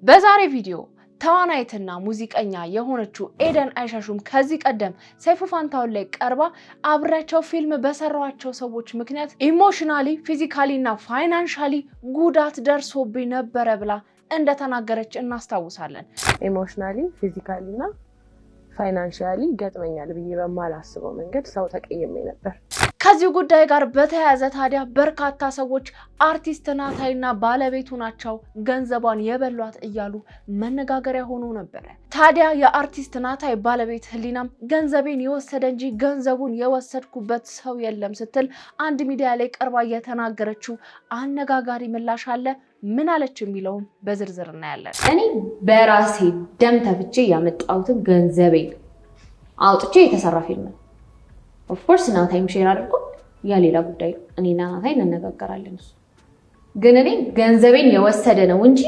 በዛሬ ቪዲዮ ተዋናይትና ሙዚቀኛ የሆነችው ኤደን አይሻሹም ከዚህ ቀደም ሰይፉ ፋንታውን ላይ ቀርባ አብራቸው ፊልም በሰራዋቸው ሰዎች ምክንያት ኢሞሽናሊ ፊዚካሊና ፋይናንሻሊ ጉዳት ደርሶብኝ ነበር ብላ እንደተናገረች እናስታውሳለን። ኢሞሽናሊ ፊዚካሊና ፋይናንሻሊ ገጥመኛል ብዬ በማላስበው መንገድ ሰው ተቀየመ ነበር። ከዚህ ጉዳይ ጋር በተያያዘ ታዲያ በርካታ ሰዎች አርቲስት ናታይና ባለቤቱ ናቸው ገንዘቧን የበሏት እያሉ መነጋገሪያ ሆኖ ነበር። ታዲያ የአርቲስት ናታይ ባለቤት ህሊናም ገንዘቤን የወሰደ እንጂ ገንዘቡን የወሰድኩበት ሰው የለም ስትል አንድ ሚዲያ ላይ ቀርባ የተናገረችው አነጋጋሪ ምላሽ አለ። ምን አለች የሚለውን በዝርዝር እናያለን። እኔ በራሴ ደም ተፍቼ ያመጣሁትን ገንዘቤን አውጥቼ የተሰራ ፊልም ነው። ኦፍ ኮርስ ናታይም ሼር አድርጎ ያ ሌላ ጉዳይ ነው። እኔና ናታይ እንነጋገራለን። እሱ ግን እኔ ገንዘቤን የወሰደ ነው እንጂ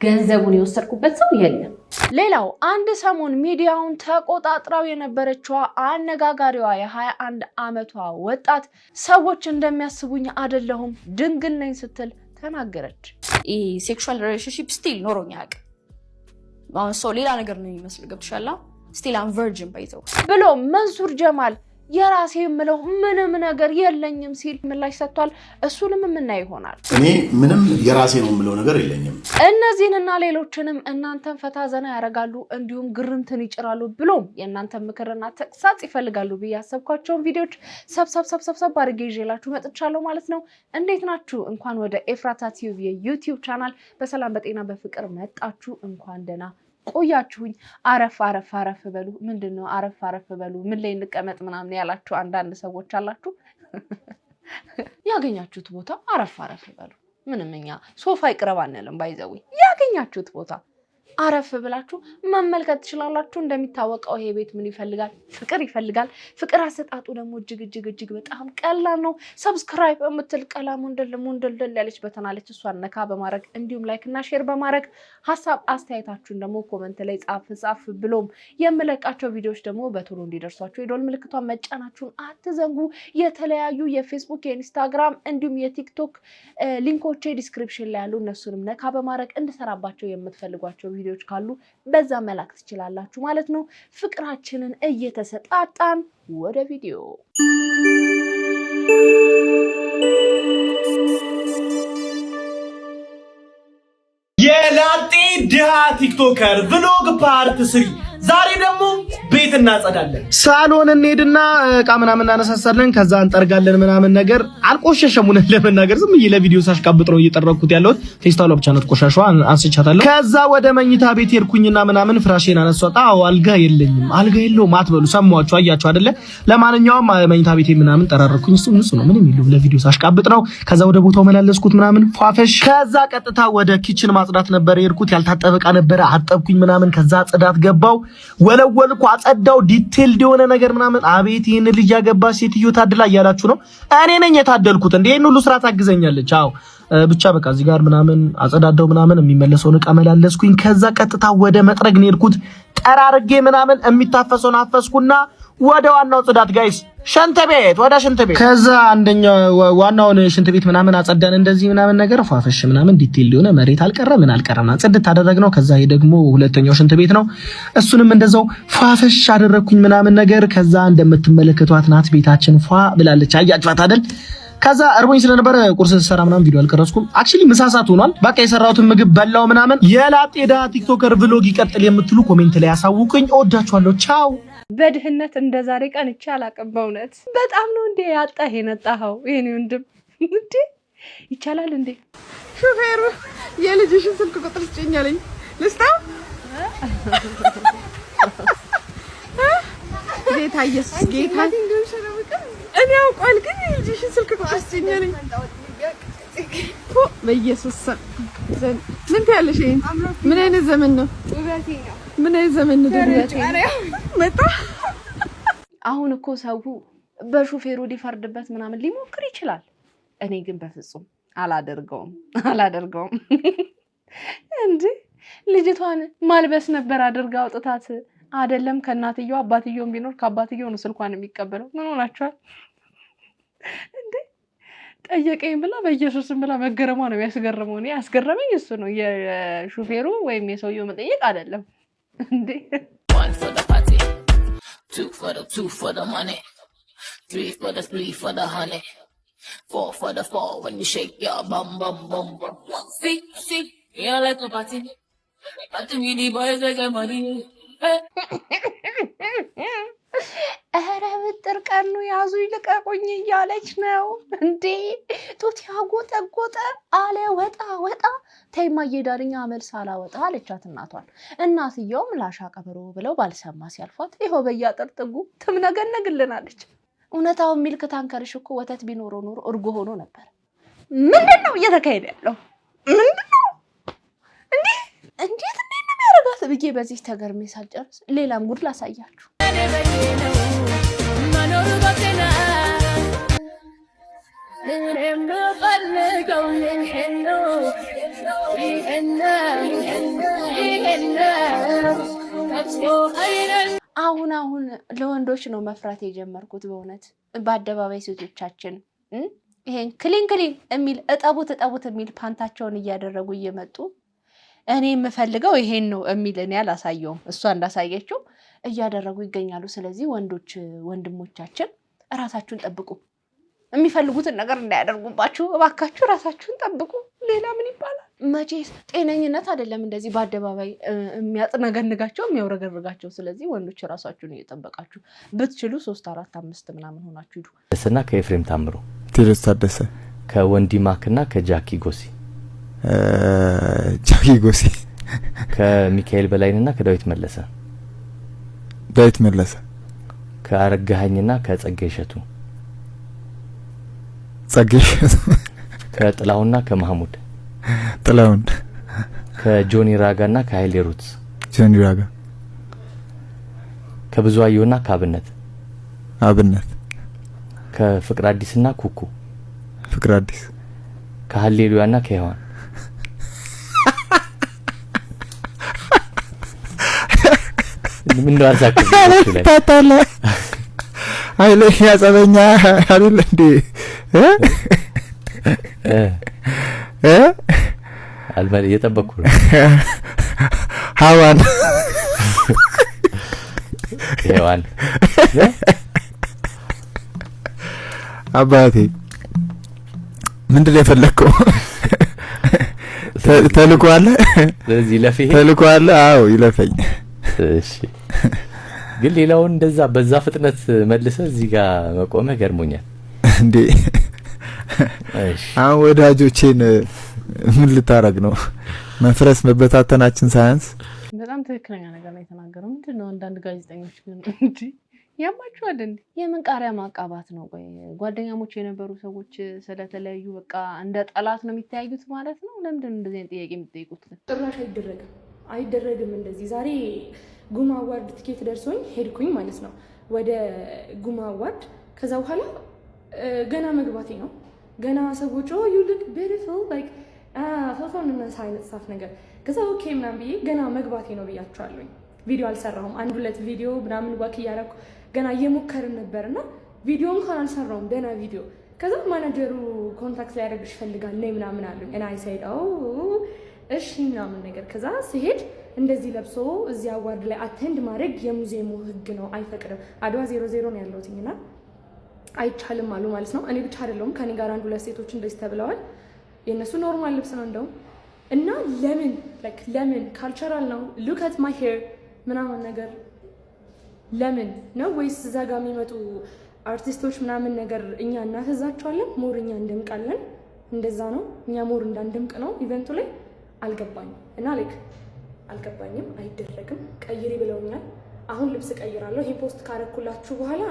ገንዘቡን የወሰድኩበት ሰው የለም። ሌላው አንድ ሰሞን ሚዲያውን ተቆጣጥራው የነበረችው አነጋጋሪዋ የ21 ዓመቷ ወጣት ሰዎች እንደሚያስቡኝ አይደለሁም ድንግል ነኝ ስትል ተናገረች። ሴክሹዋል ሪሌሽንሺፕ ስቲል ኖሮኛ ያቅ አሁን ሰው ሌላ ነገር ነው የሚመስል ገብቶሻል። ስቲል አም ቨርጂን ባይዘው ብሎ መንሱር ጀማል የራሴ የምለው ምንም ነገር የለኝም ሲል ምላሽ ሰጥቷል። እሱንም የምናይ ይሆናል። እኔ ምንም የራሴ ነው የምለው ነገር የለኝም። እነዚህንና ሌሎችንም እናንተን ፈታ ዘና ያደርጋሉ እንዲሁም ግርምትን ይጭራሉ ብሎም የእናንተን ምክርና ተግሳጽ ይፈልጋሉ ብዬ ያሰብኳቸውን ቪዲዮዎች ሰብሰብ አድርጌ ይዤላችሁ መጥቻለሁ ማለት ነው። እንዴት ናችሁ? እንኳን ወደ ኤፍራታ ቲዩብ የዩቲዩብ ቻናል በሰላም በጤና በፍቅር መጣችሁ። እንኳን ደህና ቆያችሁኝ። አረፍ በሉ። ምንድነው አረፍ በሉ? ምን ላይ እንቀመጥ ምናምን ያላችሁ አንዳንድ ሰዎች አላችሁ። ያገኛችሁት ቦታ አረፍ በሉ። ምንም እኛ ሶፋ ይቅረብ አንልም። ባይዘው ያገኛችሁት ቦታ አረፍ ብላችሁ መመልከት ትችላላችሁ። እንደሚታወቀው ይሄ ቤት ምን ይፈልጋል? ፍቅር ይፈልጋል። ፍቅር አሰጣጡ ደግሞ እጅግ በጣም ቀላል ነው። ሰብስክራይብ የምትል ቀላሙ እንደልደል ያለች በተናለች እሷን ነካ በማድረግ እንዲሁም ላይክ እና ሼር በማድረግ ሐሳብ አስተያየታችሁን ደግሞ ኮሜንት ላይ ጻፍ ብሎም የምለቃቸው ቪዲዮዎች ደግሞ በቶሎ እንዲደርሷችሁ የዶል ምልክቷን መጫናችሁን አትዘንጉ። የተለያዩ የፌስቡክ የኢንስታግራም እንዲሁም የቲክቶክ ሊንኮቼ ዲስክሪፕሽን ላይ ያሉ እነሱንም ነካ በማድረግ እንድሰራባቸው የምትፈልጓቸው ቪዲዮዎች ካሉ በዛ መላክ ትችላላችሁ ማለት ነው። ፍቅራችንን እየተሰጣጣን ወደ ቪዲዮ የላጤ ድሃ ቲክቶከር ብሎግ ፓርት 3 ዛሬ ደግሞ ቤት እናጸዳለን። ሳሎን እንሄድና እቃ ምናምን እናነሳሳለን፣ ከዛ እንጠርጋለን ምናምን ነገር አልቆሸሸም። ለመናገር ዝም ብዬ ለቪዲዮ ሳሽቃብጥ ነው እየጠረኩት ያለሁት። ፌስታሏ ብቻ ናት ቆሻሻዋ፣ አንስቻታለሁ። ከዛ ወደ መኝታ ቤት ሄድኩኝና ምናምን ፍራሼን አነሳሁት። አልጋ የለኝም። አልጋ የለውም አትበሉ፣ ሰማችሁ አያችሁ አይደለ? ለማንኛውም መኝታ ቤቴ ምናምን ጠራረኩኝ። እሱ ነው ምንም ይሉ ለቪዲዮ ሳሽቃብጥ ነው። ከዛ ወደ ቦታው መላለስኩት ምናምን ፏፈሽ። ከዛ ቀጥታ ወደ ኪችን ማጽዳት ነበር የሄድኩት። ያልታጠበ እቃ ነበር፣ አጠብኩኝ ምናምን። ከዛ ጽዳት ገባው፣ ወለወልኩ፣ አጸዳው፣ ዲቴይልድ የሆነ ነገር ምናምን። አቤት ይሄን ልጅ ያገባ ሴትዮ ታድላ እያላችሁ ነው። እኔ ነኝ የታደልኩት እንዴ? ይሄን ሁሉ ስራ ታግዘኛለች። አዎ ብቻ በቃ እዚህ ጋር ምናምን አጸዳዳው ምናምን፣ የሚመለሰውን እቃ መላለስኩኝ። ከዛ ቀጥታ ወደ መጥረግ ነው የሄድኩት። ጠራርጌ ምናምን የሚታፈሰውን አፈስኩና ወደ ዋናው ጽዳት ጋይስ፣ ሽንት ቤት ወደ ሽንት ቤት። ከዛ አንደኛው ዋናውን ሽንት ቤት ምናምን አጸዳን እንደዚህ ምናምን ነገር ፏፈሽ ምናምን ዲቴይል የሆነ መሬት አልቀረ ምን አልቀረና ጽድት አደረግነው። ከዛ ይሄ ደግሞ ሁለተኛው ሽንት ቤት ነው። እሱንም እንደዛው ፏፈሽ አደረኩኝ ምናምን ነገር። ከዛ እንደምትመለከቷት ናት ቤታችን ፏ ብላለች። አያችኋት አይደል? ከዛ እርቦኝ ስለነበረ ቁርስ ሰራ ምናምን ቪዲዮ አልቀረጽኩም። አክቹሊ ምሳ ሰዓት ሆኗል። በቃ የሰራሁትን ምግብ በላው ምናምን። የላጤ ድሃ ቲክቶከር ቭሎግ ይቀጥል የምትሉ ኮሜንት ላይ ያሳውቁኝ። እወዳችኋለሁ። ቻው። በድህነት እንደዛሬ ቀን እቺ አላቀም። በእውነት በጣም ነው እንዴ ያጣህ የነጣኸው የኔ ወንድም። እንዴ ይቻላል እንዴ? ሹፌሩ የልጅሽን ስልክ ቁጥር ስጭኛለኝ ልስጣው። ጌታ ኢየሱስ ጌታ እኔ አውቃል፣ ግን የልጅሽን ስልክ ቁጥር ስጭኛለኝ በኢየሱስ ስም። ምን ትያለሽ? ምን አይነት ዘመን ነው? ምን አይነት ዘመን ነው? መጣ። አሁን እኮ ሰው በሹፌሩ ሊፈርድበት ምናምን ሊሞክር ይችላል። እኔ ግን በፍጹም አላደርገውም። እንዴ ልጅቷን ማልበስ ነበር አድርጋ አውጥታት አይደለም ከናትየው አባትየው ቢኖር ከአባትየው ነው ስልኳን የሚቀበለው። ምን ሆናችኋል እንዴ? ጠየቀኝ ብላ በኢየሱስም ብላ መገረሟ ነው ያስገረመው። እኔ ያስገረመኝ እሱ ነው የሹፌሩ ወይም የሰውየው መጠየቅ አይደለም እንዴ። 1 for the party, 2 for the money, 3 for the honey, 4 for the fall when you shake your bum bum bum bum. See, you like a party. Party with the boys like a money. ኧረ ብጥር ቀኑ ያዙ ይልቀቁኝ እያለች ነው እንዴ። ጡት ያጎጠጎጠ አለ ወጣ ተይማዬ ዳርኛ መልስ አላወጣ አለቻት እናቷን። እናትየውም ላሻ ቀበሮ ብለው ባልሰማ ሲያልፏት ይኸው በያጥርጥጉ ትምነገነግልናለች። እውነታው ሚልክ ታንከርሽ እኮ ወተት ቢኖረው ኖሮ እርጎ ሆኖ ነበር። ምንድነው እየተካሄደ ያለው? ምንድነው እንዴት ነው የሚያረጋት ብዬ በዚህ ተገርሜ ሳልጨርስ ሌላም ጉድ ላሳያችሁ። አሁን ለወንዶች ነው መፍራት የጀመርኩት በእውነት በአደባባይ ሴቶቻችን ይሄን ክሊን የሚል እጠቡት የሚል ፓንታቸውን እያደረጉ እየመጡ እኔ የምፈልገው ይሄን ነው የሚል እኔ አላሳየውም እሷ እንዳሳየችው እያደረጉ ይገኛሉ። ስለዚህ ወንድሞቻችን ራሳችሁን ጠብቁ። የሚፈልጉትን ነገር እንዳያደርጉባችሁ እባካችሁ ራሳችሁን ጠብቁ። ሌላ ምን ይባላል? መቼስ ጤነኝነት አይደለም እንደዚህ በአደባባይ የሚያጥነገንጋቸው የሚያውረገርጋቸው። ስለዚህ ወንዶች ራሳችሁን እየጠበቃችሁ ብትችሉ 3 4 5 ምናምን ሆናችሁ ሂዱ። ደስና ከኤፍሬም ታምሩ፣ ቴዎድሮስ ታደሰ፣ ከወንዲ ማክና ከጃኪ ጎሲ፣ ጃኪ ጎሲ፣ ከሚካኤል በላይንና ከዳዊት መለሰ፣ ዳዊት መለሰ፣ ከአረጋኸኝና ከጸጋይ እሸቱ፣ ጸጋይ እሸቱ፣ ከጥላውና ከመሐሙድ፣ ጥላውን፣ ከጆኒ ራጋና ከኃይሌ ሩትስ፣ ጆኒ ራጋ፣ ከብዙአየሁና ከአብነት፣ አብነት፣ ከፍቅር አዲስና ኩኩ፣ ፍቅር አዲስ፣ ከሃሌሉያና ከሔዋን፣ ምን ነው አዛክልሽ ላይ ታታለ አይለ ያጸበኛ አይደል እንዴ አልበል እየጠበቅኩ ነው። ሔዋን አባቴ ምንድን ነው የፈለከው? ተልኮ አለ ስለዚህ ለፈይ ተልኮ አለ። አዎ ይለፈኝ። እሺ ግን ሌላውን እንደዛ በዛ ፍጥነት መልሰ እዚህ ጋር መቆመ ገርሞኛል እንዴ። እሺ አሁን ወዳጆቼን ምን ልታረግ ነው? መፍረስ መበታተናችን ሳያንስ በጣም ትክክለኛ ነገር ነው የተናገረው። ምንድነው አንዳንድ ጋዜጠኞች ግን እንዴ ያማችኋል እንዴ? የምን ቃሪያ ማቃባት ነው? ቆይ ጓደኛሞች የነበሩ ሰዎች ስለተለያዩ በቃ እንደ ጠላት ነው የሚተያዩት ማለት ነው? ለምንድን እንደዚህ አይነት ጥያቄ የምትጠይቁት? ጭራሽ አይደረግም እንደዚህ። ዛሬ ጉማ አዋርድ ትኬት ደርሶኝ ሄድኩኝ ማለት ነው ወደ ጉማ አዋርድ። ከዛ በኋላ ገና መግባቴ ነው። ገና ሰዎች ዩ ሉክ ቢዩቲፉል ላይክ ፎቶ እንነሳ አይነት ሳፍ ነገር። ከዛ ኦኬ ምናምን ብዬ ገና መግባቴ ነው ብያቸዋለሁኝ። ቪዲዮ አልሰራሁም። 1-2 ቪዲዮ ምናምን ወክ እያደረኩ ገና እየሞከርን ነበርና ቪዲዮ እንኳን አልሰራሁም ደህና ቪዲዮ። ከዛ ማናጀሩ ኮንታክት ሊያደርግሽ ይፈልጋል ነይ ምናምን አሉኝ እና አይ ሴድ እሺ ምናምን ነገር። ከዛ ሲሄድ እንደዚህ ለብሶ እዚህ አዋርድ ላይ አቴንድ ማድረግ የሙዚየሙ ህግ ነው አይፈቅድም። አድዋ 00 ነው ያለውትና አይቻልም አሉ ማለት ነው። እኔ ብቻ አይደለሁም ከኔ ጋር 1-2 ሴቶች እንደዚህ ተብለዋል። የነሱ ኖርማል ልብስ ነው እንደው እና ለምን ካልቸራል ነው ሉክ አት ማይ ሄር ምናምን ነገር ለምን ነው ወይስ እዛ ጋር የሚመጡ አርቲስቶች ምናምን ነገር እኛ እናተዛቸዋለን ሞር እኛ እንደምቃለን እንደዛ ነው እኛ ሞር እንዳንደምቅ ነው ኢቨንቱ ላይ አልገባኝም። እና አልገባኝም። አይደረግም ቀይሪ ብለውኛል። አሁን ልብስ ቀይራለሁ። ይሄ ፖስት ካረኩላችሁ በኋላ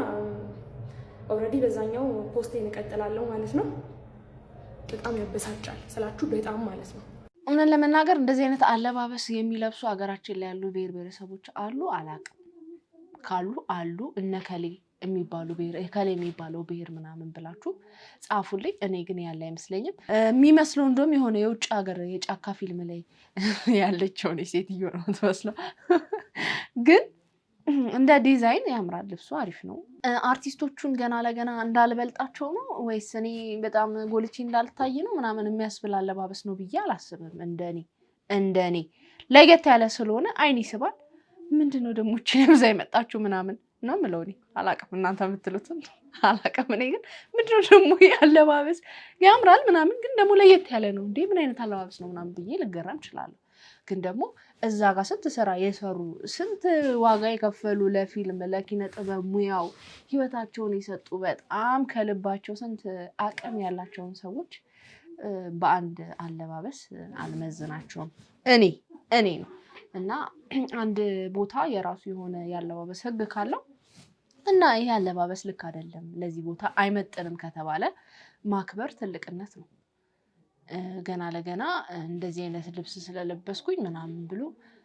ኦልሬዲ በዛኛው ፖስቴን እቀጥላለሁ ማለት ነው። በጣም ያበሳጫል ስላችሁ በጣም ማለት ነው። እውነት ለመናገር እንደዚህ አይነት አለባበስ የሚለብሱ ሀገራችን ላይ ያሉ ብሔር ብሔረሰቦች አሉ አላቅም ካሉ አሉ እነከሌ የሚባሉ ብሔር ከሌ የሚባለው ብሔር ምናምን ብላችሁ ጻፉልኝ። እኔ ግን ያለ አይመስለኝም። የሚመስለው እንደውም የሆነ የውጭ ሀገር የጫካ ፊልም ላይ ያለችው ነው ሴትዮ ነው የምትመስለው። ግን እንደ ዲዛይን ያምራል ልብሱ አሪፍ ነው አርቲስቶቹን ገና ለገና እንዳልበልጣቸው ነው ወይስ እኔ በጣም ጎልቼ እንዳልታይ ነው ምናምን የሚያስብል አለባበስ ነው ብዬ አላስብም እንደኔ ለየት ያለ ስለሆነ አይን ይስባል ምንድነው ደግሞ እቺ ለብዛ ይመጣችሁ ምናምን ነው ምለውኒ አላቀም እናንተ የምትሉትን አላቀም እኔ ግን ምንድነው ደግሞ ያለባበስ ያምራል ምናምን ግን ደግሞ ለየት ያለ ነው እንዴ ምን አይነት አለባበስ ነው ምናምን ብዬ ልገራም ይችላል ግን ደግሞ እዛ ጋር ስንት ስራ የሰሩ ስንት ዋጋ የከፈሉ ለፊልም ለኪነ ጥበብ ሙያው ህይወታቸውን የሰጡ በጣም ከልባቸው ስንት አቅም ያላቸውን ሰዎች በአንድ አለባበስ አልመዝናቸውም እኔ ነው እና አንድ ቦታ የራሱ የሆነ ያለባበስ ህግ ካለው እና ይሄ አለባበስ ልክ አይደለም ለዚህ ቦታ አይመጥንም ከተባለ ማክበር ትልቅነት ነው ገና ለገና እንደዚህ አይነት ልብስ ስለለበስኩኝ ምናምን ብሎ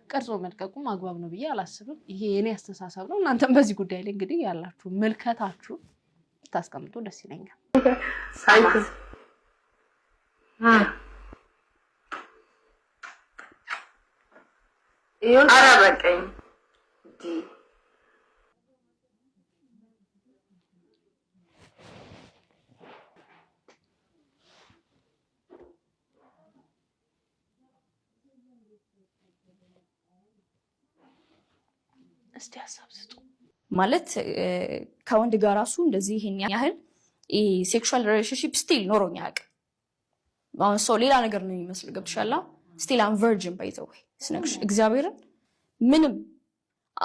ቀርጾ መልቀቁ ማግባብ ነው ብዬ አላስብም ይሄ የኔ አስተሳሰብ ነው እናንተም በዚህ ጉዳይ ላይ እንግዲህ ያላችሁ መልከታችሁ ታስቀምጡ ደስ ይለኛል ሳይንስ ይሁን አረበቀኝ ዲ እስቲ ሐሳብ ስጡ ማለት ከወንድ ጋር ራሱ እንደዚህ ይሄን ያህል ሴክሹዋል ሪሌሽንሺፕ ስቲል ኖሮኛ ያቅ አሁን ሰው ሌላ ነገር ነው የሚመስል ገብቶሻል ስቲል አም ቨርጂን ባይ ዘ ዌይ ስነግሽ እግዚአብሔርን ምንም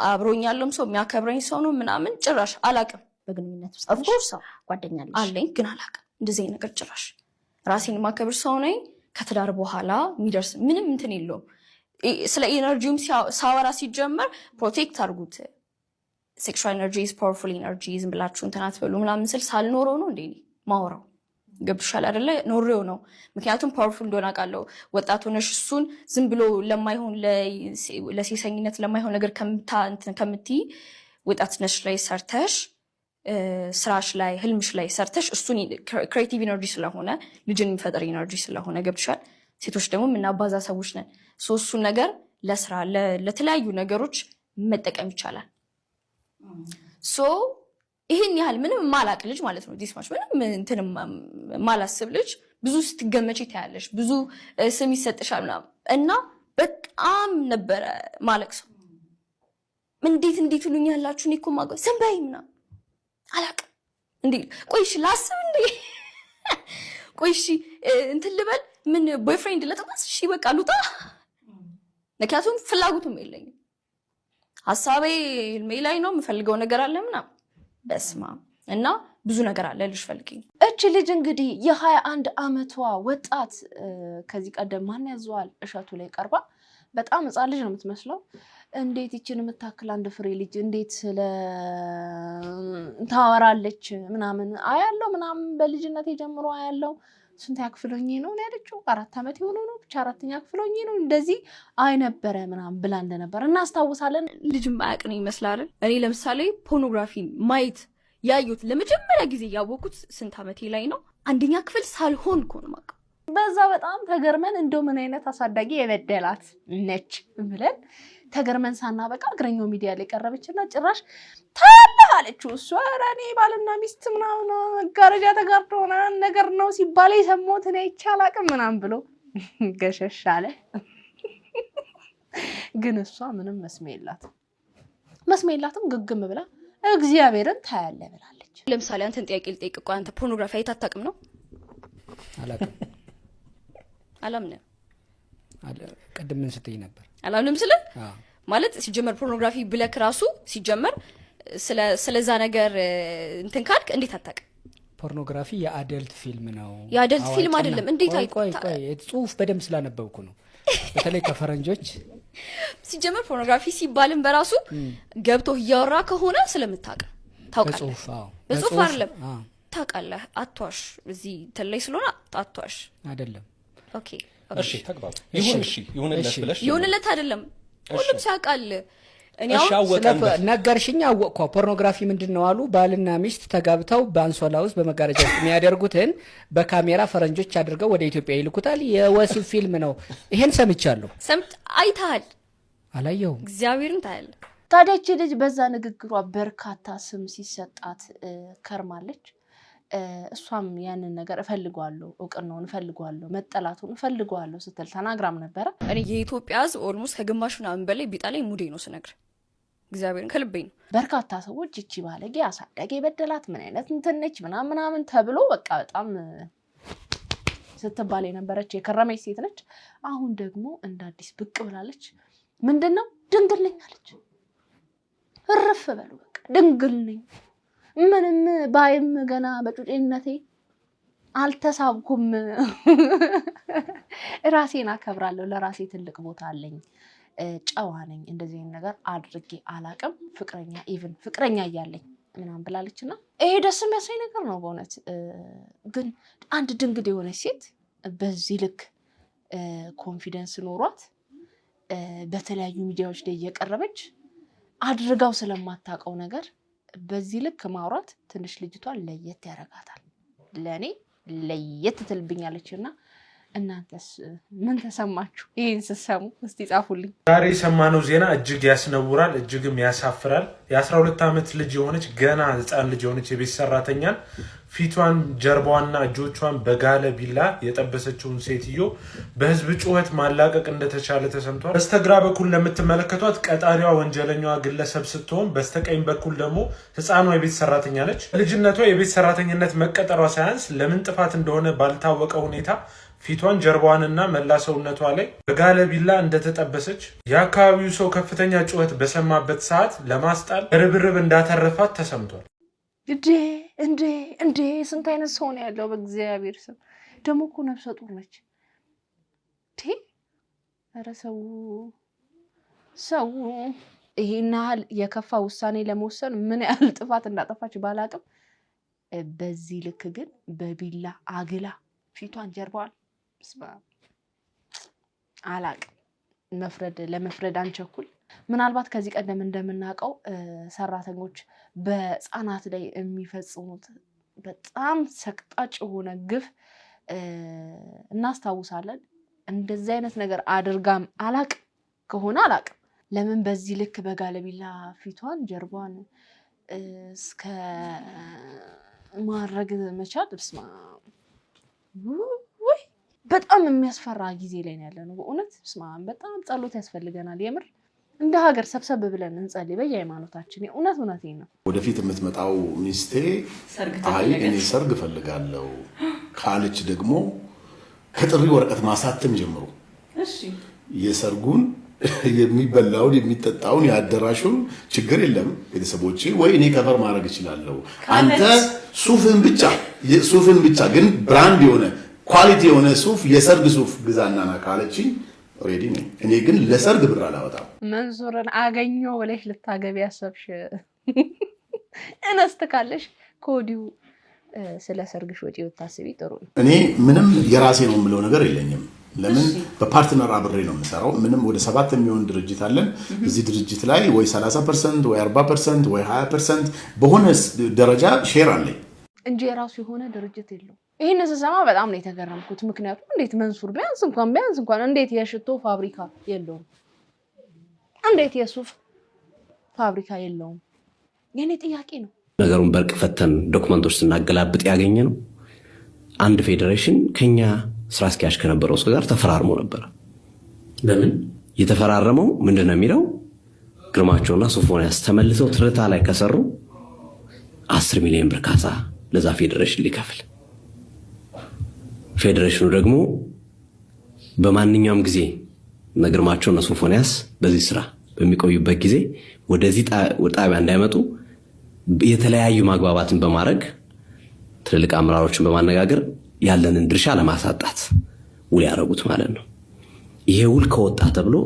አብሮኝ ያለውም ሰው የሚያከብረኝ ሰው ነው ምናምን ጭራሽ አላቅም በግንኙነት ውስጥ ኦፍ ኮርስ ጓደኛለሽ አለኝ ግን አላቅም እንደዚህ ነገር ጭራሽ ራሴን ማከብር ሰው ነኝ ከትዳር በኋላ የሚደርስ ምንም እንትን የለውም ስለ ኢነርጂም ሳወራ ሲጀመር ፕሮቴክት አድርጉት ሴክሹዋል ኤነርጂ ኢዝ ፓወርፉል ኤነርጂ ዝም ብላችሁ እንትን አትበሉ ምናምን ስል ሳልኖረው ነው እንዴ ማወራው ገብቶሻል አይደለ ኖሬው ነው ምክንያቱም ፓወርፉል እንደሆነ አውቃለሁ ወጣት ሆነሽ እሱን ዝም ብሎ ለማይሆን ለሴሰኝነት ለማይሆን ነገር ከምትይ ወጣትነሽ ላይ ሰርተሽ ስራሽ ላይ ህልምሽ ላይ ሰርተሽ እሱን ክሬቲቭ ኤነርጂ ስለሆነ ልጅን የሚፈጥር ኤነርጂ ስለሆነ ገብቶሻል ሴቶች ደግሞ ምናባዛ ሰዎች ነን እሱን ነገር ለስራ ለተለያዩ ነገሮች መጠቀም ይቻላል ሶ ይሄን ያህል ምንም ማላቅ ልጅ ማለት ነው ዲስማች ምንም እንትን ማላስብ ልጅ ብዙ ስትገመጪ ታያለሽ ብዙ ስም ይሰጥሻል እና በጣም ነበር ማለቅሰው እንዴት ይሉኛላችሁ እኔ እኮ ማገ ሰንባይና አላቅ እንዴ ቆይሽ ላስብ እንዴ ቆይሽ እንትን ልበል ምን ቦይፍሬንድ ለተማስ እሺ በቃ ሉጣ ለካቱን ፍላጎቱም የለኝም ሐሳቤ ላይ ነው የምፈልገው ነገር አለ ምናምን በስማ እና ብዙ ነገር አለ ልጅ ፈልጊኝ እቺ ልጅ እንግዲህ የ21 አመቷ ወጣት ከዚህ ቀደም ማን ያዘዋል እሸቱ ላይ ቀርባ በጣም ህፃን ልጅ ነው የምትመስለው እንዴት ይችን የምታክል አንድ ፍሬ ልጅ እንዴት ስለ ታወራለች ምናምን አያለው ምናምን በልጅነት ጀምሮ አያለው ስንት ያክፍሎኝ ነው ያለችው 4 አመት ይሆነ ነው ብቻ 4ኛ ክፍሎኝ ነው እንደዚህ አይነበረ ምናምን ብላ እንደነበር እናስታውሳለን ልጅም ማያቅ ነው ይመስላል እኔ ለምሳሌ ፖርኖግራፊ ማይት ያዩት ለመጀመሪያ ጊዜ ያወቁት ስንት አመቴ ላይ ነው አንደኛ ክፍል ሳልሆን እኮ ነው ማቀ በዛ በጣም ተገርመን እንደው ምን አይነት አሳዳጊ የበደላት ነች ብለን ተገርመን ሳናበቃ እግረኛው ሚዲያ ላይ ቀረበችና ጭራሽ ታለህ አለችው እሷ ራኔ ባልና ሚስት ምናምን ጋራጃ ተጋርቶና ነገር ነው ሲባል የሰሞት ነው ይቻላልም ምናምን ብሎ ገሸሽ አለ ግን እሷ ምንም መስሜላትም ግግም ብላ እግዚአብሔርን ታያለ ብላለች ለምሳሌ አንተን ጥያቄ ልጠይቅ እኮ አንተ ፖርኖግራፊ አይታጣቅም ነው አላምንም ቀደም ምን ስትይ ነበር አላምንም ስለ ማለት ሲጀመር ፖርኖግራፊ ብለክ ራሱ ሲጀመር ስለዛ ነገር እንትን ካልክ እንዴት አታቅ ፖርኖግራፊ የአደልት ፊልም ነው የአደልት ፊልም አይደለም እንዴት ቆይ ጽሁፍ በደም ስላነበብኩ ነው በተለይ ከፈረንጆች ሲጀመር ፖርኖግራፊ ሲባልም በራሱ ገብቶ ያወራ ከሆነ ስለምታውቅ ታውቃለህ በጽሁፍ አይደለም ታውቃለህ አትዋሽ እዚህ ተለይ ስለሆነ አትዋሽ አይደለም ኦኬ እሺ ተግባባ ይሁንለት ብለሽ ይሁንለት አይደለም ሁሉም ሲያውቃል እኔ ነገርሽኝ አወቅኩ ፖርኖግራፊ ምንድነው አሉ ባልና ሚስት ተጋብተው በአንሶላ ውስጥ በመጋረጃ ውስጥ የሚያደርጉትን በካሜራ ፈረንጆች አድርገው ወደ ኢትዮጵያ ይልኩታል የወሲብ ፊልም ነው ይሄን ሰምቻለሁ አይተሃል አላየሁም እግዚአብሔርን ታያለህ ታዲያ እቺ ልጅ በዛ ንግግሯ በርካታ ስም ሲሰጣት ከርማለች። እሷም ያንን ነገር እፈልጋለሁ እውቅናውን እፈልጋለሁ መጠላቱን እፈልጋለሁ ስትል ተናግራም ነበር። እኔ የኢትዮጵያ ሕዝብ ኦልሞስት ከግማሹ ምናምን በላይ ቢጣለኝ ሙዴ ነው ስነግር እግዚአብሔርን ከልቤ ነው። በርካታ ሰዎች እቺ ባለጌ አሳዳጊ በደላት ምን አይነት እንትነች ምናምን ተብሎ በቃ በጣም ስትባል የነበረች የከረመች ሴት ነች። አሁን ደግሞ እንደ አዲስ ብቅ ብላለች። ምንድነው ድንግል ነኝ አለች። እረፍ በሉ በቃ ድንግል ነኝ ምንም ባይም ገና በጩጬነቴ አልተሳብኩም ራሴን አከብራለሁ ለራሴ ትልቅ ቦታ አለኝ ጨዋ ነኝ እንደዚህ ነገር አድርጌ አላቅም ፍቅረኛ እያለኝ ምናምን ብላለችና ይሄ ደስ የሚያሳይ ነገር ነው በእውነት። ግን አንድ ድንግል የሆነች ሴት በዚህ ልክ ኮንፊደንስ ኖሯት በተለያዩ ሚዲያዎች ላይ እየቀረበች አድርጋው ስለማታውቀው ነገር በዚህ ልክ ማውራት ትንሽ ልጅቷን ለየት ያረጋታል። ለኔ ለየት ትልብኛለችና እናንተስ ምን ተሰማችሁ? ይሄን ስትሰሙ እስቲ ጻፉልኝ። ዛሬ የሰማነው ዜና እጅግ ያስነውራል፣ እጅግም ያሳፍራል። የ12 ዓመት ልጅ የሆነች ገና ህፃን ልጅ የሆነች የቤት ሰራተኛን ፊቷን ጀርባዋንና እጆቿን በጋለ ቢላ የጠበሰችውን ሴትዮ በህዝብ ጩኸት ማላቀቅ እንደተቻለ ተሰምቷል። በስተግራ በኩል ለምትመለከቷት ቀጣሪዋ ወንጀለኛዋ ግለሰብ ስትሆን በስተቀኝ በኩል ደግሞ ህፃኗ የቤት ሰራተኛ ነች። ልጅነቷ የቤት ሰራተኝነት መቀጠሯ ሳያንስ ለምን ጥፋት እንደሆነ ባልታወቀ ሁኔታ ፊቷን ጀርባዋንና መላ ሰውነቷ ላይ በጋለ ቢላ እንደተጠበሰች የአካባቢው ሰው ከፍተኛ ጩኸት በሰማበት ሰዓት ለማስጣል ርብርብ እንዳተረፋት ተሰምቷል። እንዴ ስንት አይነት ሰው ነው ያለው በእግዚአብሔር ስም። ደግሞ እኮ ነፍሰ ጡር ነች። ኧረ ሰው ይሄን ያህል የከፋ ውሳኔ ለመወሰን ምን ያህል ጥፋት እንዳጠፋች ባላቅም በዚህ ልክ ግን በቢላ አግላ ፊቷን ጀርባዋን አላቅም። ለመፍረድ አንቸኩል። ምናልባት ከዚህ ቀደም እንደምናውቀው ሰራተኞች በህፃናት ላይ የሚፈጽሙት በጣም ሰቅጣጭ የሆነ ግፍ እናስታውሳለን። እንደዚህ አይነት ነገር አድርጋም አላቅም ከሆነ አላቅም። ለምን በዚህ ልክ በጋለቢላ ፊቷን ጀርባዋን እስከ ማድረግ መቻል በጣም የሚያስፈራ ጊዜ ላይ ያለነው በእውነት በጣም ጸሎት ያስፈልገናል። የምር እንደ ሀገር ሰብሰብ ብለን እንጸልይ በየሃይማኖታችን። እውነቴን ነው። ወደፊት የምትመጣው ሚስቴ አይ እኔ ሰርግ ፈልጋለሁ ካለች ደግሞ ከጥሪ ወረቀት ማሳተም ጀምሮ የሰርጉን የሚበላውን የሚጠጣውን ያደራሹን ችግር የለም ቤተሰቦቼ ወይ እኔ ከቨር ማድረግ እችላለሁ። አንተ ሱፍን ብቻ ግን ብራንድ የሆነ ኳሊቲ የሆነ ሱፍ የሰርግ ሱፍ ግዛና ና ካለችኝ ሬዲ ነኝ። እኔ ግን ለሰርግ ብር አላወጣም። መንሱርን አገኘው ብለሽ ልታገቢ ያሰብሽ እንስት ካለሽ ከወዲሁ ስለ ሰርግሽ ወጪ ብታስቢ ጥሩ ነው። እኔ ምንም የራሴ ነው የምለው ነገር የለኝም። ለምን በፓርትነር አብሬ ነው የምሰራው። ምንም ወደ 7 የሚሆን ድርጅት አለን። እዚህ ድርጅት ላይ ወይ 30% ወይ 40% ወይ 20% በሆነ ደረጃ ሼር አለኝ እንጂ የራሱ የሆነ ድርጅት የለው። ይሄን ስሰማ በጣም ነው የተገረምኩት። ምክንያቱም እንዴት መንሱር ቢያንስ እንኳን እንዴት የሽቶ ፋብሪካ የለውም? እንዴት የሱፍ ፋብሪካ የለውም? የኔ ጥያቄ ነው። ነገሩን በርቅ ፈተን ዶክመንቶች ስናገላብጥ ያገኘ ነው አንድ ፌዴሬሽን ከኛ ስራ አስኪያጅ ከነበረው ሰው ጋር ተፈራርሞ ነበር። ለምን የተፈራረመው ምንድነው የሚለው ግርማቸውና ሶፎንያስ ተመልሰው ትርታ ላይ ከሰሩ 10 ሚሊዮን ብር ካሳ ለዛ ፌዴሬሽን ሊከፍል፣ ፌዴሬሽኑ ደግሞ በማንኛውም ጊዜ ግርማቸውና ሶፎንያስ በዚህ ስራ በሚቆዩበት ጊዜ ወደዚህ ጣቢያ እንዳይመጡ የተለያዩ ማግባባትን በማድረግ ትልልቅ አመራሮችን በማነጋገር ያለንን ድርሻ ለማሳጣት ውል ያደረጉት ማለት ነው። ይሄ ውል ከወጣ ተብሎ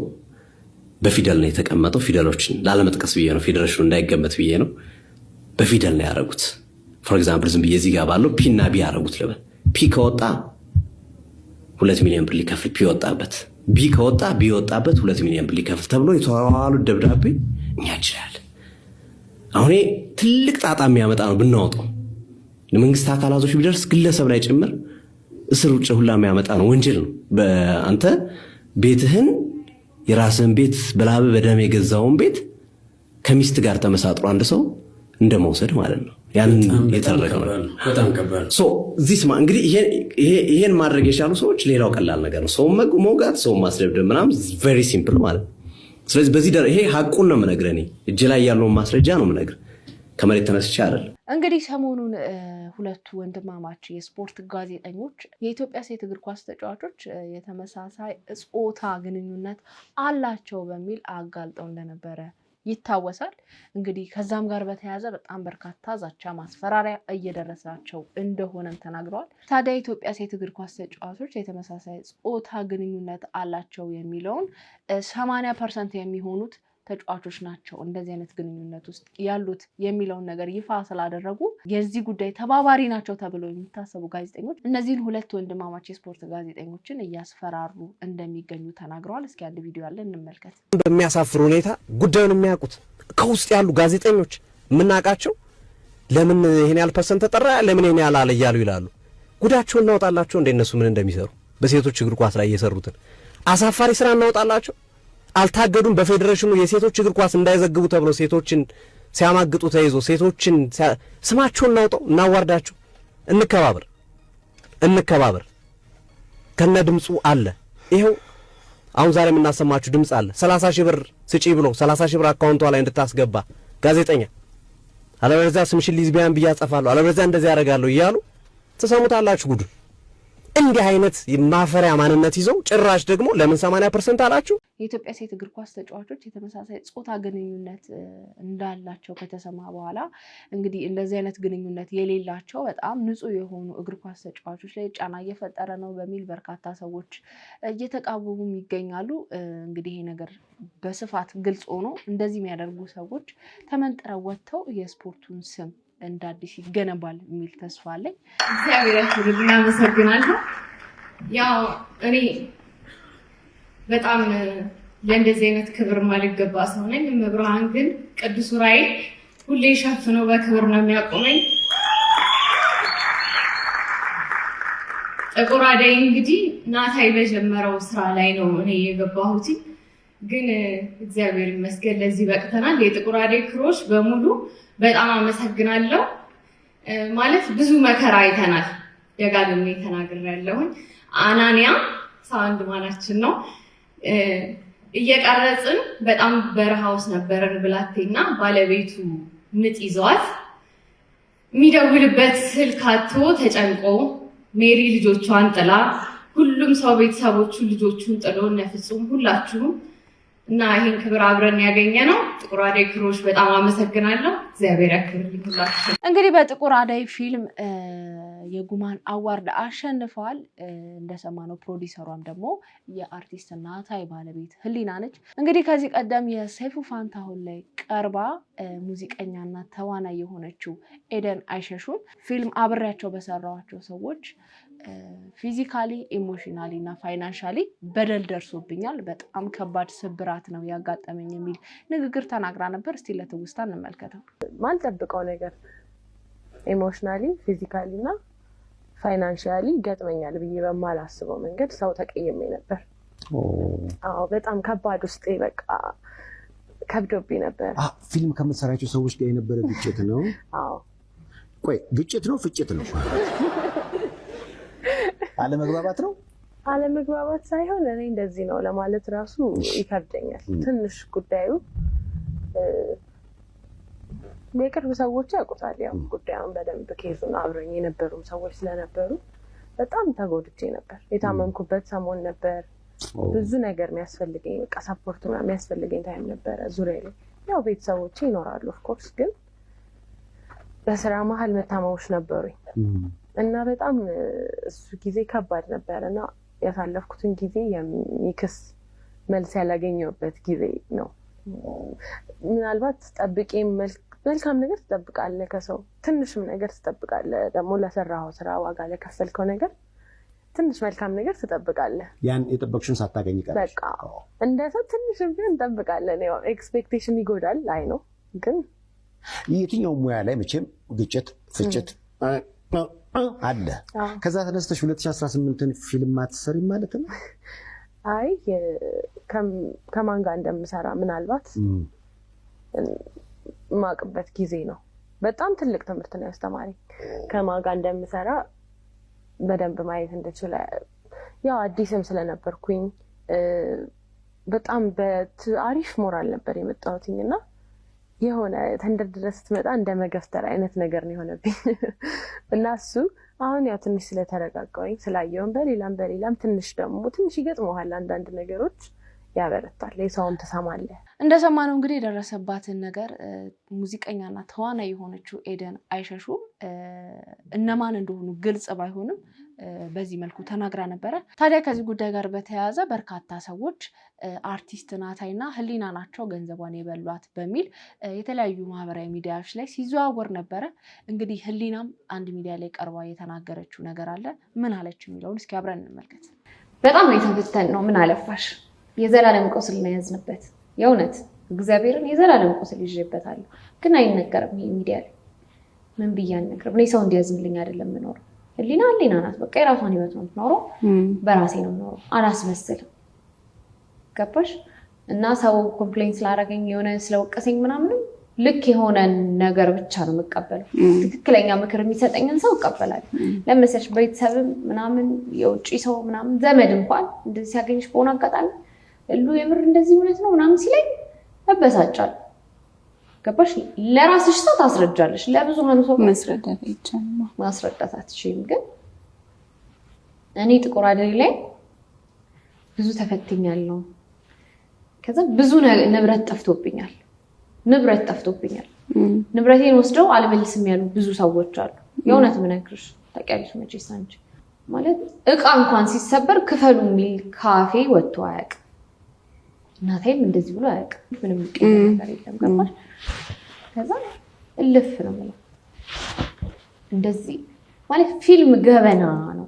በፊደል ነው የተቀመጠው። ፊደሎችን ላለመጥቀስ ብዬ ነው፣ ፌዴሬሽኑ እንዳይገመት ብዬ ነው። በፊደል ነው ያደረጉት። ፎር ኤግዛምፕል ዝም ብዬ እዚህ ጋር ባለው ፒ እና ቢ ያደረጉት ልበል። ፒ ከወጣ 2 ሚሊዮን ብር ሊከፍል፣ ፒ ወጣበት። ቢ ከወጣ ቢ ወጣበት 2 ሚሊዮን ብር ሊከፍል ተብሎ የተዋዋሉት ደብዳቤ እኛ ይችላል። አሁን ትልቅ ጣጣ የሚያመጣ ነው ብናወጣው። ለመንግስት አካላቶች ቢደርስ ግለሰብ ላይ ጭምር እስር ውጭ ሁላ የሚያመጣ ነው፣ ወንጀል ነው። በአንተ ቤትህን የራስህን ቤት በላብ በደም የገዛውን ቤት ከሚስት ጋር ተመሳጥሮ አንድ ሰው እንደመውሰድ ማለት ነው። ያንን የተደረገው በጣም ከባድ ሶ ዚስ እንግዲህ ይሄን ማድረግ የቻሉ ሰዎች ሌላው ቀላል ነገር ነው። ሰው መውጋት፣ ሰው ማስደብደብ ምናምን ቬሪ ሲምፕል ማለት ነው። ስለዚህ በዚህ ይሄ ሐቁን ነው የምነግርህ። እኔ እጅ ላይ ያለውን ማስረጃ ነው የምነግርህ፣ ከመሬት ተነስቼ አይደለም። እንግዲህ ሰሞኑን ሁለቱ ወንድማማች የስፖርት ጋዜጠኞች የኢትዮጵያ ሴት እግር ኳስ ተጫዋቾች የተመሳሳይ ጾታ ግንኙነት አላቸው በሚል አጋልጠው እንደነበረ ይታወሳል። እንግዲህ ከዛም ጋር በተያያዘ በጣም በርካታ ዛቻ፣ ማስፈራሪያ እየደረሳቸው እንደሆነም ተናግረዋል። ታዲያ የኢትዮጵያ ሴት እግር ኳስ ተጫዋቾች የተመሳሳይ ጾታ ግንኙነት አላቸው የሚለውን 80% የሚሆኑት ተጫዋቾች ናቸው እንደዚህ አይነት ግንኙነት ውስጥ ያሉት የሚለውን ነገር ይፋ ስላደረጉ የዚህ ጉዳይ ተባባሪ ናቸው ተብለው የሚታሰቡ ጋዜጠኞች እነዚህን ሁለት ወንድማማች የስፖርት ጋዜጠኞችን እያስፈራሩ እንደሚገኙ ተናግረዋል። እስኪ አንድ ቪዲዮ አለ እንመልከት። በሚያሳፍር ሁኔታ ጉዳዩን የሚያውቁት ከውስጥ ያሉ ጋዜጠኞች የምናውቃቸው ለምን ይሄን ያህል ፐርሰንት ተጠራ፣ ለምን ይሄን ያህል አለ እያሉ ይላሉ። ጉዳቸውን እናወጣላቸው እንደነሱ ምን እንደሚሰሩ በሴቶች እግር ኳስ ላይ እየሰሩትን አሳፋሪ ስራ እናወጣላቸው። አልታገዱም። በፌዴሬሽኑ የሴቶች እግር ኳስ እንዳይዘግቡ ተብሎ ሴቶችን ሲያማግጡ ተይዞ ሴቶችን ስማቸውን እናውጣው፣ እናዋርዳቸው። እንከባበር። ከነ ድምፁ አለ። ይሄው አሁን ዛሬ የምናሰማችሁ ድምፅ አለ። 30 ሺህ ብር ስጪ ብሎ 30 ሺህ ብር አካውንቷ ላይ እንድታስገባ ጋዜጠኛ፣ አለበለዚያ ስምሽን ሊዝቢያን ብዬ አጸፋለሁ፣ አለበለዚያ እንደዚህ ያደርጋለሁ እያሉ ትሰሙታላችሁ ጉዱ። እንዲህ አይነት ማፈሪያ ማንነት ይዘው ጭራሽ ደግሞ ለምን 80% አላችሁ? የኢትዮጵያ ሴት እግር ኳስ ተጫዋቾች የተመሳሳይ ጾታ ግንኙነት እንዳላቸው ከተሰማ በኋላ እንግዲህ እንደዚህ አይነት ግንኙነት የሌላቸው በጣም ንጹህ የሆኑ እግር ኳስ ተጫዋቾች ላይ ጫና እየፈጠረ ነው በሚል በርካታ ሰዎች እየተቃወሙ ይገኛሉ። እንግዲህ ይሄ ነገር በስፋት ግልጽ ሆኖ እንደዚህ የሚያደርጉ ሰዎች ተመንጥረው ወጥተው የስፖርቱን ስም እንደ አዲስ ይገነባል የሚል ተስፋ አለኝ። እግዚአብሔር ይመስገን። እናመሰግናለሁ። ያው እኔ በጣም ለእንደዚህ አይነት ክብር ማልገባ ሰው ነኝ። መብርሃን ግን ቅዱስ ዑራኤል ሁሌ ሸፍኖ በክብር ነው የሚያቆመኝ። ጥቁር አደይ እንግዲህ ናታይ በጀመረው ስራ ላይ ነው እኔ የገባሁት። ግን እግዚአብሔር ይመስገን ለዚህ በቅተናል። የጥቁር አደይ ክሮች በሙሉ በጣም አመሰግናለሁ። ማለት ብዙ መከራ አይተናል። ደጋግሜ ተናግሬያለሁኝ። አናንያ ሳውንድ ማናችን ነው እየቀረጽን በጣም በረሃ ውስጥ ነበረን። ብላቴና ባለቤቱ ምጥ ይዘዋት የሚደውልበት ስልክ አጥቶ ተጨንቆ ሜሪ ልጆቿን ጥላ ሁሉም ሰው ቤተሰቦቹ ልጆቹን ጥሎ እነ ፍጹም ሁላችሁም እና ይሄን ክብር አብረን ያገኘ ነው። ጥቁር አደይ ክሮች በጣም አመሰግናለሁ። እግዚአብሔር ያክብርልኝ ሁላችሁ። እንግዲህ በጥቁር አደይ ፊልም የጉማን አዋርድ አሸንፈዋል። እንደሰማነው ፕሮዲሰሯም ደግሞ የአርቲስት ናታይ ባለቤት ህሊና ነች። እንግዲህ ከዚህ ቀደም የሰይፉ ፋንታሁን ላይ ቀርባ ሙዚቀኛና ተዋናይ የሆነችው ኤደን አይሸሹን ፊልም አብሬያቸው በሰራዋቸው ሰዎች ፊዚካሊ፣ ኢሞሽናሊ እና ፋይናንሻሊ በደል ደርሶብኛል፣ በጣም ከባድ ስብራት ነው ያጋጠመኝ የሚል ንግግር ተናግራ ነበር። እስቲ ለትውስታ እንመልከተው። ማልጠብቀው ነገር ኢሞሽናሊ፣ ፊዚካሊ እና ፋይናንሻሊ ገጥመኛል ብዬ በማላስበው መንገድ ሰው ተቀየመ ነበር። አዎ በጣም ከባድ ውስጤ በቃ ከብዶብኝ ነበር። ፊልም ከምትሰራቸው ሰዎች ጋር የነበረ ግጭት ነው? አዎ። ቆይ ግጭት ነው ፍጭት ነው? አለመግባባት ነው? አለመግባባት ሳይሆን እኔ እንደዚህ ነው ለማለት ራሱ ይከብደኛል ትንሽ ጉዳዩ። የቅርብ ሰዎች ያውቁታል። ያው ጉዳዩን በደንብ ኬዙን አብረኝ የነበሩም ሰዎች ስለነበሩ በጣም ተጎድቼ ነበር። የታመምኩበት ሰሞን ነበር። ብዙ ነገር የሚያስፈልገኝ በቃ ሰፖርት የሚያስፈልገኝ ታይም ነበረ ዙሪያ ላይ። ያው ቤተሰቦቼ ይኖራሉ ኦፍኮርስ፣ ግን በስራ መሀል መታመሞች ነበሩኝ እና በጣም እሱ ጊዜ ከባድ ነበር እና ያሳለፍኩትን ጊዜ የሚክስ መልስ ያላገኘሁበት ጊዜ ነው። ምናልባት ጠብቄ መልካም ነገር ትጠብቃለህ ከሰው፣ ትንሽም ነገር ትጠብቃለህ ደግሞ ለሰራኸው ስራ ዋጋ ለከፈልከው ነገር ትንሽ መልካም ነገር ትጠብቃለህ። ያን የጠበቅሽውን ሳታገኝ ቀረሽ። በቃ እንደዛ ትንሽም ቢሆን እንጠብቃለን። ያው ኤክስፔክቴሽን ይጎዳል አይ ነው። ግን የትኛው ሙያ ላይ መቼም ግጭት ፍጭት አለ። ከዛ ተነስተሽ 2018ን ፊልም አትሰሪም ማለት ነው? አይ ከማን ጋር እንደምሰራ ምናልባት ማቅበት ጊዜ ነው። በጣም ትልቅ ትምህርት ነው ያስተማረኝ። ከማጋ እንደምሰራ በደንብ ማየት እንድችል ያው አዲስም ስለነበርኩኝ በጣም በአሪፍ ሞራል ነበር የመጣሁትኝና የሆነ ተንደር ድረስ ስትመጣ እንደ መገፍተር አይነት ነገር ነው የሆነብኝ እና እሱ አሁን ያው ትንሽ ስለተረጋጋሁኝ ስላየውን በሌላም ትንሽ ይገጥመዋል አንዳንድ ነገሮች ያበረታል። የሰውም ተሰማለህ። እንደሰማነው እንግዲህ የደረሰባትን ነገር ሙዚቀኛና ተዋናይ የሆነችው ኤደን አይሸሹ እነማን እንደሆኑ ግልጽ ባይሆንም በዚህ መልኩ ተናግራ ነበረ። ታዲያ ከዚህ ጉዳይ ጋር በተያያዘ በርካታ ሰዎች አርቲስት ናታይና ህሊና ናቸው ገንዘቧን የበሏት በሚል የተለያዩ ማህበራዊ ሚዲያዎች ላይ ሲዘዋወር ነበረ። እንግዲህ ህሊናም አንድ ሚዲያ ላይ ቀርባ የተናገረችው ነገር አለ። ምን አለች የሚለውን እስኪ አብረን እንመልከት። በጣም የተፈተን ነው። ምን አለፋሽ የዘላለም ቁስል ነው ያዝንበት። የእውነት እግዚአብሔርን የዘላለም ቁስል ይዤበታለሁ፣ ግን አይነገርም። ይሄ ሚዲያ ላይ ምን ብዬ አልነግርም። እኔ ሰው እንዲያዝንልኝ አይደለም የምኖረው። ህሊና ናት። በቃ የራሷን ህይወት ነው የምትኖረው። በራሴ ነው የምኖረው። አላስመስልም። ገባሽ? እና ሰው ኮምፕሌን ስላደረገኝ የሆነ ስለወቀሰኝ ምናምንም ልክ የሆነ ነገር ብቻ ነው የምቀበለው። ትክክለኛ ምክር የሚሰጠኝን ሰው እቀበላለሁ። ለምሳሌ ቤተሰብ ምናምን የውጭ ሰው ምናምን ዘመድ እንኳን እንደዚህ ሲያገኝሽ በሆነ አጋጣሚ እሉ የምር እንደዚህ እውነት ነው ምናምን ሲለኝ እበሳጫለሁ። ገባሽ? ለራስሽ ሰው ታስረጃለሽ፣ ለብዙሃኑ ሰው ማስረዳት አትችይም። ግን እኔ ጥቁር አደሬ ላይ ብዙ ተፈትኛለሁ። ከዛ ብዙ ንብረት ጠፍቶብኛል። ንብረቴን ወስደው አልመልስም ያሉ ብዙ ሰዎች አሉ። የእውነት ምነግርሽ ታውቂያለሽ መቼስ አንቺ ማለት እቃ እንኳን ሲሰበር ክፈሉ የሚል ካፌ ወጥቶ አያውቅም። እናቴም እንደዚህ ብሎ አያውቅም። ምንም ነገር የለም። ገባሽ? ከዛ እልፍ ነው የምለው። እንደዚህ ማለት ፊልም ገበና ነው።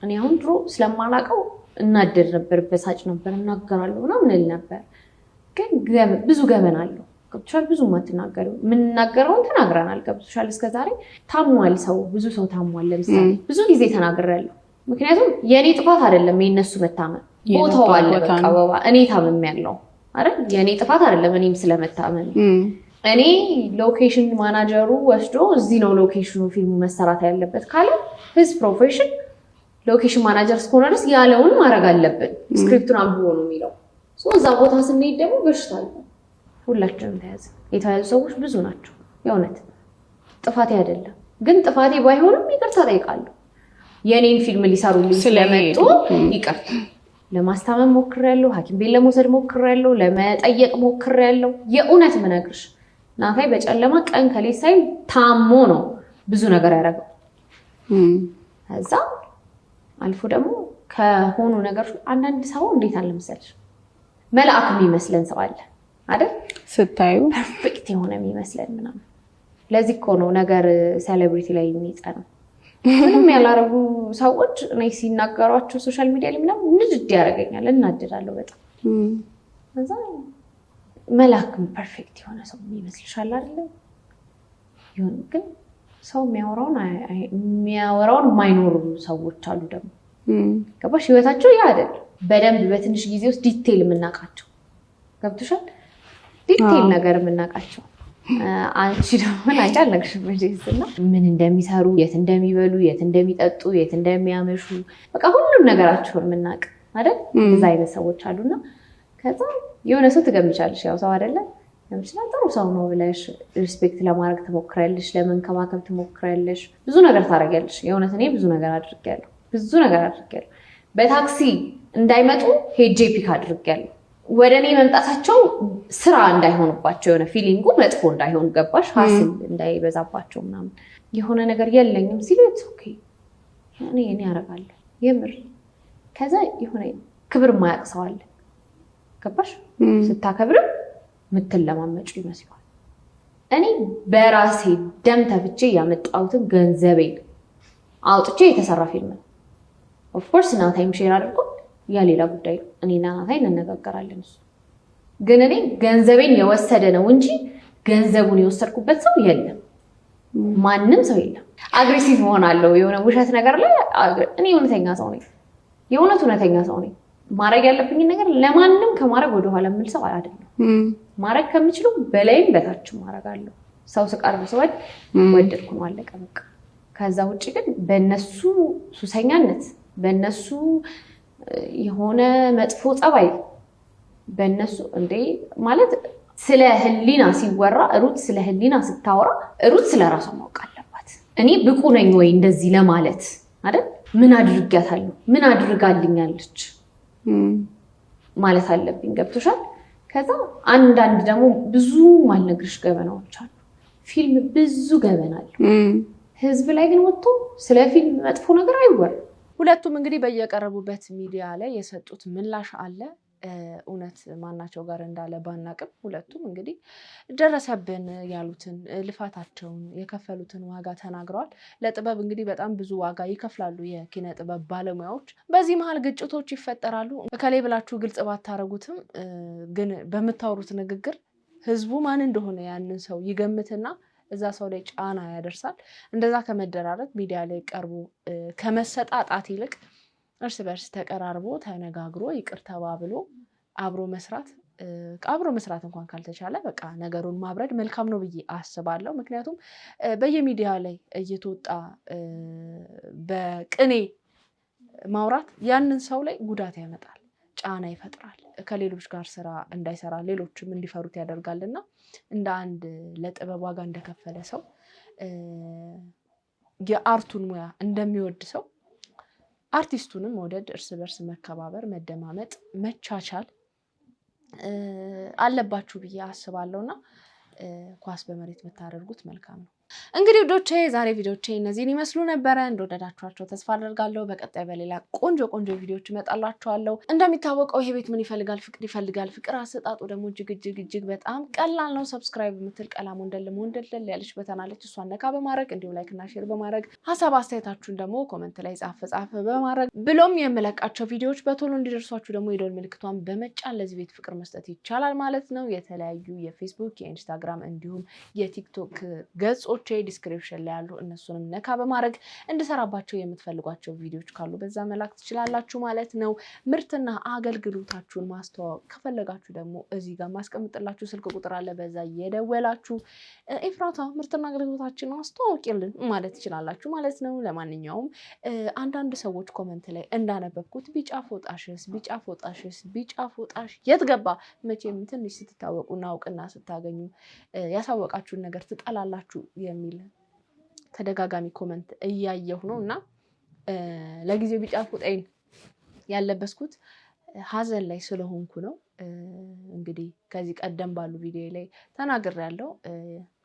እኔ አሁን ድሮ ስለማላውቀው እናደድ ነበር፣ በሳጭ ነበር፣ እናገራለሁ ምናምን እል ነበር። ግን ብዙ ገበና አለው። ገብቶሻል? ብዙ ማትናገረው የምንናገረውን ተናግረናል። ገብቶሻል? እስከዛሬ ታሟል ሰው፣ ብዙ ሰው ታሟል። ለምሳሌ ብዙ ጊዜ ተናግሬያለሁ። ምክንያቱም የኔ ጥፋት አይደለም የነሱ መታመም፣ ቦታው አለ። በቃ ባባ እኔ ታምሜያለሁ አይደል? የኔ ጥፋት አይደለም እኔም ስለመታመም። እኔ ሎኬሽን ማናጀሩ ወስዶ እዚህ ነው ሎኬሽኑ ፊልሙ መሰራት ያለበት ካለ his profession ሎኬሽን ማናጀር እስከሆነ ድረስ ያለውን ማድረግ አለብን። ስክሪፕቱን አንብቦ ነው የሚለው። እዛ ቦታ ስንሄድ ደግሞ በሽታ አለ። ሁላችንም የተያዙ ሰዎች ብዙ ናቸው። የእውነት ጥፋቴ አይደለም፣ ግን ጥፋቴ ባይሆንም ይቅርታ ጠይቃለሁ። የኔን ፊልም ሊሰሩልኝ ስለመጡ ይቅርታ ለማስታመም ሞክሬያለሁ፣ ሐኪም ቤት ለመውሰድ ሞክሬያለሁ፣ ለመጠየቅ ሞክሬያለሁ። የእውነት ምነግርሽ ናታይ በጨለማ ቀን ከሌት ሳይል ታሞ ነው ብዙ ነገር ያደረገው። ከዛ አልፎ ደግሞ ከሆኑ ነገሮች አንዳንድ ሰው እንዴት አለ መሰለሽ መልአክ የሚመስለን ሰው አለ አይደል? ስታዩ ፐርፌክት የሆነ የሚመስለን ምናምን። ለዚህ እኮ ነው ነገር ሴሌብሪቲ ላይ የሚጸናው። ምንም ያላረጉ ሰዎች እኔ ሲናገሯቸው ሶሻል ሚዲያ ላይ ምናምን ንድድ ያደርገኛል፣ እናደዳለሁ በጣም። ከዛ መልአክም ፐርፌክት የሆነ ሰው የሚመስልሻል አይደል? ይሁን ግን ሰው የሚያወራውን የማይኖሩ ሰዎች አሉ ደግሞ። ገባሽ? ህይወታቸው ያ አይደል? በደንብ በትንሽ ጊዜ ውስጥ ዲቴይል የምናውቃቸው። ገብቶሻል? ዲቴይል ነገር የምናውቃቸው። አንቺ ደግሞ አልነግርሽም እና ምን እንደሚሰሩ፣ የት እንደሚበሉ፣ የት እንደሚጠጡ፣ የት እንደሚያመሹ በቃ ሁሉም ነገራቸውን የምናውቅ አይደል? እዛ አይነት ሰዎች አሉና ከዛ የሆነ ሰው ትገምቻለሽ፣ ያው ሰው አይደለም ለምሳሌ ጥሩ ሰው ነው ብለሽ ሪስፔክት ለማድረግ ትሞክሪያለሽ፣ ለመንከባከብ ትሞክሪያለሽ፣ ብዙ ነገር ታደርጊያለሽ። የእውነት እኔ ብዙ ነገር አድርጌያለሁ። በታክሲ እንዳይመጡ ሄጄ ፒክ አድርጌያለሁ። ወደ እኔ መምጣታቸው ስራ እንዳይሆንባቸው የሆነ ፊሊንጉ መጥፎ እንዳይሆን ገባሽ? ሀስል እንዳይበዛባቸው ምናምን የሆነ ነገር የለኝም ሲሉ ኦኬ እኔ ያደርጋለሁ የምር። ከዛ የሆነ ክብር ማያቅ ሰው አለ ገባሽ? ስታከብርም ምትለማመጩ ይመስላል። እኔ በራሴ ደም ተፍቼ ያመጣሁትን ገንዘቤን አውጥቼ የተሰራ ፊልም ነው። ኦፍኮርስ ናታይም ሼር አድርጎ ያ ሌላ ጉዳይ ነው። እኔና ናታይ እንነጋገራለን። እሱ ግን እኔ ገንዘቤን የወሰደ ነው እንጂ ገንዘቡን የወሰድኩበት ሰው የለም፣ ማንም ሰው የለም። አግሬሲቭ ሆናለሁ የሆነ ውሸት ነገር ላይ። እኔ እውነተኛ ሰው ነኝ፣ የእውነት እውነተኛ ሰው ነኝ። ማድረግ ያለብኝ ነገር ለማንም ከማድረግ ወደኋላ የምል ሰው አይደለም። ማረግ ከምችለው በላይም በታችም ማረጋለሁ። ሰው ስቀርብ ሰዎች ወደድኩ ነው አለቀ በቃ። ከዛ ውጪ ግን በእነሱ ሱሰኛነት በእነሱ የሆነ መጥፎ ጸባይ በእነሱ እንዴ ማለት ስለ ህሊና ሲወራ ሩት ስለ ህሊና ስታወራ ሩት ስለ ራሷ ማወቅ አለባት። እኔ ብቁ ነኝ ወይ እንደዚህ ለማለት አይደል? ምን አድርጋታለሁ? ምን አድርጋልኛለች ማለት አለብኝ። ገብቶሻል? ከዛ አንዳንድ ደግሞ ብዙ ማልነግርሽ ገበናዎች አሉ። ፊልም ብዙ ገበና አለ። ህዝብ ላይ ግን ወጥቶ ስለ ፊልም መጥፎ ነገር አይወራም። ሁለቱም እንግዲህ በየቀረቡበት ሚዲያ ላይ የሰጡት ምላሽ አለ። እውነት ማናቸው ጋር እንዳለ ባናቅም ሁለቱም እንግዲህ ደረሰብን ያሉትን ልፋታቸውን የከፈሉትን ዋጋ ተናግረዋል። ለጥበብ እንግዲህ በጣም ብዙ ዋጋ ይከፍላሉ የኪነ ጥበብ ባለሙያዎች። በዚህ መሀል ግጭቶች ይፈጠራሉ። ከላይ ብላችሁ ግልጽ ባታረጉትም ግን በምታወሩት ንግግር ህዝቡ ማን እንደሆነ ያንን ሰው ይገምትና እዛ ሰው ላይ ጫና ያደርሳል። እንደዛ ከመደራረግ ሚዲያ ላይ ቀርቦ ከመሰጣጣት ይልቅ እርስ በርስ ተቀራርቦ ተነጋግሮ ይቅር ተባብሎ አብሮ መስራት እንኳን ካልተቻለ በቃ ነገሩን ማብረድ መልካም ነው ብዬ አስባለሁ። ምክንያቱም በየሚዲያ ላይ እየተወጣ በቅኔ ማውራት ያንን ሰው ላይ ጉዳት ያመጣል፣ ጫና ይፈጥራል፣ ከሌሎች ጋር ስራ እንዳይሰራ ሌሎችም እንዲፈሩት ያደርጋልና እንደ አንድ ለጥበብ ዋጋ እንደከፈለ ሰው የአርቱን ሙያ እንደሚወድ ሰው አርቲስቱንም መውደድ፣ እርስ በርስ መከባበር፣ መደማመጥ፣ መቻቻል አለባችሁ ብዬ አስባለሁና ኳስ በመሬት ብታደርጉት መልካም ነው። እንግዲህ ውዶቼ ዛሬ ቪዲዮቼ እነዚህን ይመስሉ ነበረ። እንደወደዳችኋቸው ተስፋ አደርጋለሁ። በቀጣይ በሌላ ቆንጆ ቪዲዮዎች እመጣላችኋለሁ። እንደሚታወቀው ይሄ ቤት ምን ይፈልጋል? ፍቅር ይፈልጋል። ፍቅር አሰጣጡ ደግሞ እጅግ በጣም ቀላል ነው። ሰብስክራይብ የምትል ቀላም ወንደል ያለች በተናለች እሷን ነካ በማድረግ እንዲሁም ላይክ እና ሼር በማድረግ ሀሳብ አስተያየታችሁን ደግሞ ኮሜንት ላይ ጻፍ በማድረግ ብሎም የምለቃቸው ቪዲዮዎች በቶሎ እንዲደርሷችሁ ደግሞ የደወል ምልክቷን በመጫን ለዚህ ቤት ፍቅር መስጠት ይቻላል ማለት ነው። የተለያዩ የፌስቡክ የኢንስታግራም እንዲሁም የቲክቶክ ገጾች ዲስክሪፕሽን ላይ ያሉ እነሱንም ነካ በማድረግ እንድሰራባቸው የምትፈልጓቸው ቪዲዮዎች ካሉ በዛ መላክ ትችላላችሁ ማለት ነው። ምርትና አገልግሎታችሁን ማስተዋወቅ ከፈለጋችሁ ደግሞ እዚህ ጋር ማስቀምጥላችሁ ስልክ ቁጥር አለ። በዛ እየደወላችሁ ኤፍራታ ምርትና አገልግሎታችንን አስተዋውቂልን ማለት ትችላላችሁ ማለት ነው። ለማንኛውም አንዳንድ ሰዎች ኮሜንት ላይ እንዳነበብኩት ቢጫ ፎጣሽ የት ገባ? መቼም ትንሽ ስትታወቁና እውቅና ስታገኙ ያሳወቃችሁን ነገር ትጠላላችሁ የሚል ተደጋጋሚ ኮሜንት እያየሁ ነው እና ለጊዜው ቢጫ ፎጣዬን ያለበስኩት ሀዘን ላይ ስለሆንኩ ነው። እንግዲህ ከዚህ ቀደም ባሉ ቪዲዮ ላይ ተናግሬያለሁ።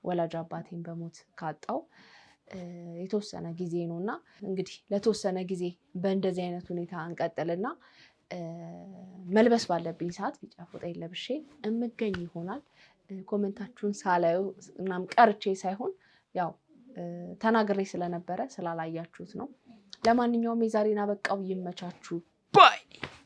ወላጅ አባቴን በሞት ካጣው የተወሰነ ጊዜ ነውና እንግዲህ ለተወሰነ ጊዜ በእንደዚህ አይነት ሁኔታ እንቀጥልና መልበስ ባለብኝ ሰዓት ቢጫ ፎጣዬን ለብሼ እምገኝ ይሆናል። ኮሜንታችሁን ሳላዩ እናም ቀርቼ ሳይሆን ያው ተናግሬ ስለነበረ ስላላያችሁት ነው። ለማንኛውም የዛሬን አበቃው። ይመቻችሁ።